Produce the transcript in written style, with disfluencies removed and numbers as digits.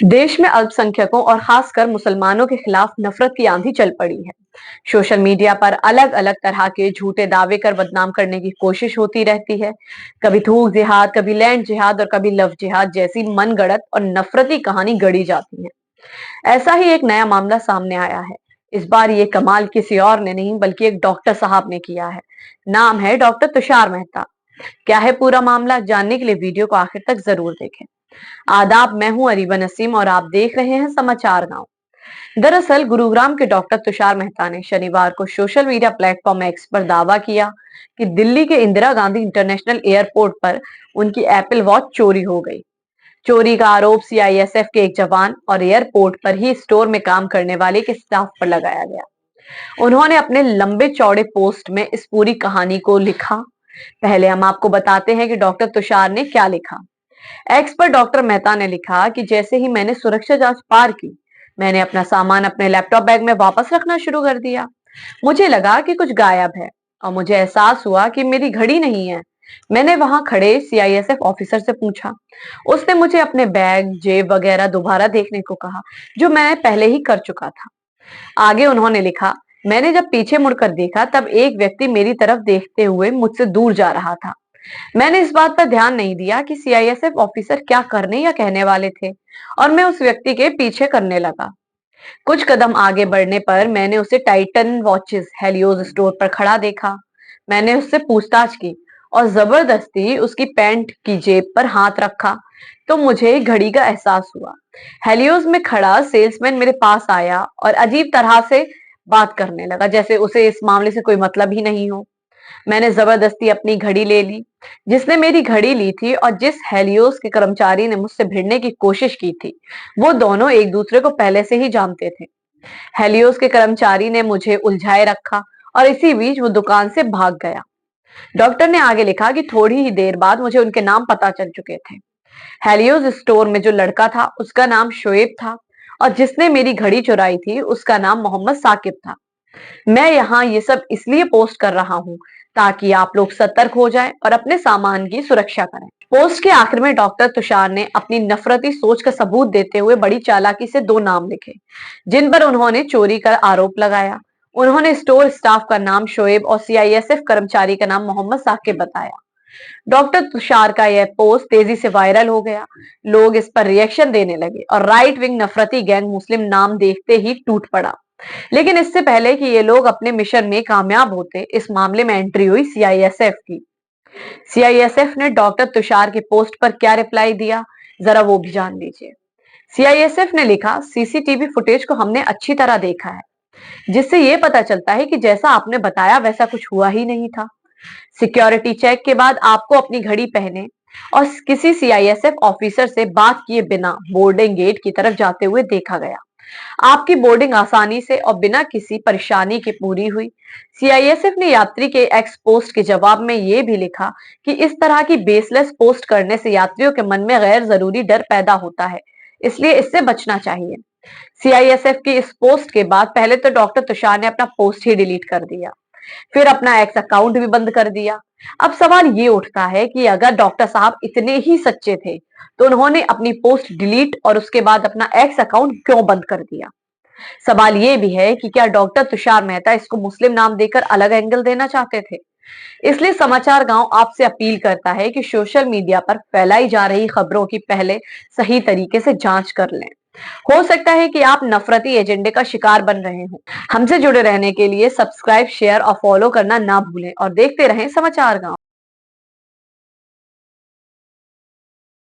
देश में अल्पसंख्यकों और खासकर मुसलमानों के खिलाफ नफरत की आंधी चल पड़ी है। सोशल मीडिया पर अलग अलग तरह के झूठे दावे कर बदनाम करने की कोशिश होती रहती है। कभी थूक जिहाद, कभी लैंड जिहाद और कभी लव जिहाद जैसी मनगढ़ंत और नफरती कहानी गढ़ी जाती है। ऐसा ही एक नया मामला सामने आया है। इस बार ये कमाल किसी और ने नहीं बल्कि एक डॉक्टर साहब ने किया है। नाम है डॉक्टर तुषार मेहता। क्या है पूरा मामला, जानने के लिए वीडियो को आखिर तक जरूर देखें। आदाब, मैं हूं अरीबा नसीम और आप देख रहे हैं समाचार गांव। दरअसल गुरुग्राम के डॉक्टर तुषार मेहता ने शनिवार को सोशल मीडिया प्लेटफॉर्म एक्स पर दावा किया कि दिल्ली के इंदिरा गांधी इंटरनेशनल एयरपोर्ट पर उनकी एप्पल वॉच चोरी हो गई। चोरी का आरोप सीआईएसएफ के एक जवान और एयरपोर्ट पर ही स्टोर में काम करने वाले के स्टाफ पर लगाया गया। उन्होंने अपने लंबे चौड़े पोस्ट में इस पूरी कहानी को लिखा। पहले हम आपको बताते हैं कि डॉक्टर तुषार ने क्या लिखा। एक्स पर डॉक्टर मेहता ने लिखा कि जैसे ही मैंने सुरक्षा जांच पार की, मैंने अपना सामान अपने लैपटॉप बैग में वापस रखना शुरू कर दिया। मुझे लगा कि कुछ गायब है और मुझे एहसास हुआ कि मेरी घड़ी नहीं है। मैंने वहां खड़े सीआईएसएफ ऑफिसर से पूछा। उसने मुझे अपने बैग, जेब वगैरह दोबारा देखने को कहा, जो मैं पहले ही कर चुका था। आगे उन्होंने लिखा, मैंने जब पीछे मुड़कर देखा तब एक व्यक्ति मेरी तरफ देखते हुए मुझसे दूर जा रहा था। मैंने इस बात पर ध्यान नहीं दिया कि सीआईएसएफ ऑफिसर क्या करने या कहने वाले थे और मैं उस व्यक्ति के पीछे करने लगा। कुछ कदम आगे बढ़ने पर मैंने उसे टाइटन वॉचेस हेलियोज स्टोर पर खड़ा देखा। मैंने उससे पूछताछ की और जबरदस्ती उसकी पैंट की जेब पर हाथ रखा तो मुझे घड़ी का एहसास हुआ। हेलियोज में खड़ा सेल्समैन मेरे पास आया और अजीब तरह से बात करने लगा, जैसे उसे इस मामले से कोई मतलब ही नहीं हो। मैंने जबरदस्ती अपनी घड़ी ले ली। जिसने मेरी घड़ी ली थी और जिस हेलियोस के कर्मचारी ने मुझसे भिड़ने की कोशिश की थी, वो दोनों एक दूसरे को पहले से ही जानते थे। हेलियोस के कर्मचारी ने मुझे उलझाए रखा और इसी बीच वो दुकान से भाग गया। डॉक्टर ने आगे लिखा कि थोड़ी ही देर बाद मुझे उनके नाम पता चल चुके थे। हेलियोस स्टोर में जो लड़का था उसका नाम शोएब था और जिसने मेरी घड़ी चुराई थी उसका नाम मोहम्मद साकिब था। मैं यहाँ ये सब इसलिए पोस्ट कर रहा हूँ ताकि आप लोग सतर्क हो जाएं और अपने सामान की सुरक्षा करें। पोस्ट के आखिर में डॉक्टर तुषार ने अपनी नफरती सोच का सबूत देते हुए बड़ी चालाकी से दो नाम लिखे, जिन पर उन्होंने चोरी का आरोप लगाया। उन्होंने स्टोर स्टाफ का नाम शोएब और सीआईएसएफ कर्मचारी का नाम मोहम्मद साकिब बताया। डॉक्टर तुषार का यह पोस्ट तेजी से वायरल हो गया। लोग इस पर रिएक्शन देने लगे और राइट विंग नफरती गैंग मुस्लिम नाम देखते ही टूट पड़ा। लेकिन इससे पहले कि ये लोग अपने मिशन में कामयाब होते, इस मामले में एंट्री हुई सीआईएसएफ की। सीआईएसएफ ने डॉक्टर तुषार के पोस्ट पर क्या रिप्लाई दिया, जरा वो भी जान लीजिए। सीआईएसएफ ने लिखा, सीसीटीवी फुटेज को हमने अच्छी तरह देखा है, जिससे ये पता चलता है कि जैसा आपने बताया वैसा कुछ हुआ ही नहीं था। सिक्योरिटी चेक के बाद आपको अपनी घड़ी पहने और किसी सीआईएसएफ ऑफिसर से बात किए बिना बोर्डिंग गेट की तरफ जाते हुए देखा गया। आपकी बोर्डिंग आसानी से और बिना किसी परेशानी के पूरी हुई। सीआईएसएफ ने यात्री के एक्स पोस्ट के जवाब में यह भी लिखा कि इस तरह की बेसलेस पोस्ट करने से यात्रियों के मन में गैर जरूरी डर पैदा होता है, इसलिए इससे बचना चाहिए। सीआईएसएफ की इस पोस्ट के बाद पहले तो डॉक्टर तुषार ने अपना पोस्ट ही डिलीट कर दिया, फिर अपना एक्स अकाउंट भी बंद कर दिया। अब सवाल ये उठता है कि अगर डॉक्टर साहब इतने ही सच्चे थे तो उन्होंने अपनी पोस्ट डिलीट और उसके बाद अपना एक्स अकाउंट क्यों बंद कर दिया। सवाल ये भी है कि क्या डॉक्टर तुषार मेहता इसको मुस्लिम नाम देकर अलग एंगल देना चाहते थे। इसलिए समाचार गांव आपसे अपील करता है कि सोशल मीडिया पर फैलाई जा रही खबरों की पहले सही तरीके से जांच कर लें। हो सकता है कि आप नफरती एजेंडे का शिकार बन रहे हो। हमसे जुड़े रहने के लिए सब्सक्राइब, शेयर और फॉलो करना ना भूलें और देखते रहें समाचार गांव।